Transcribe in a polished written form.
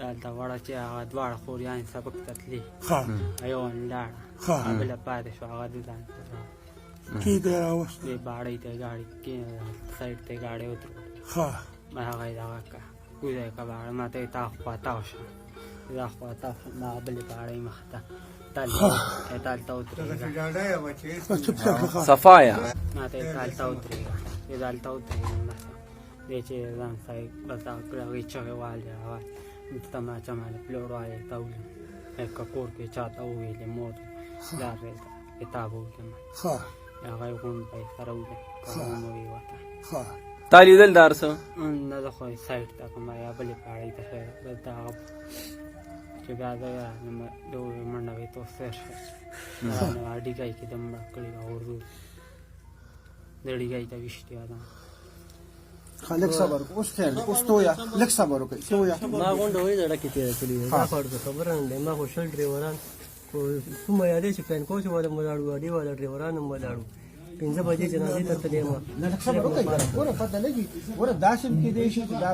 دلته وړه چې هغه دواړه خوریانې سبق ته تللې یو لاړه بله پاتې شوه هغه د ځان کی ته راوست دې باړۍ ته یې ګاډي سایډ ته یې ګاډۍ ودرول ما هغه یې دغه کړه کوزه یې کړه باړۍ ما ته یې تا خوا تاو شه دا خوا تاو شه ما بلې باړۍ مخې ته تالته ودرېږه صفایا ما ته یې تالته ودرېږه دې دالته ودرېږم بس دې چې ځان سایډ بس دغه کړه هغې چغې والې هغه تماچه مالې پلور والې ته ولم لکه کور کې چا ته وویلې مور پلار کتاب وکړم هغه یې غونډ به یې سره ولیکه کوم ووته تا لیدل دا هر څه نه زه خو یې سایډ ته کړم یا بلې پاړۍ ته دلته هغه چې بیا زه راغلم د وویل منډه به یې تو سیر شوه ډیګۍ کې د مړه کړې وه اردو د ډیګۍ ته ویشتې وه لږ صبر اوس خیر اوس تویا لږ صبر وکړئ تویا ما غونډه وایي زړه کې تېره کړې ده دا خو خبره نه دی ما خو شل ډریوران خو څومره یادې چې پلان کوچ والا مو لاړو ګاډي والا ډریوران هم ولاړو 5 بجې جنازې ته تللی یم لږ صبر وکړئ ګوره پته لګي ګوره داسې هم کېدی شي چې دا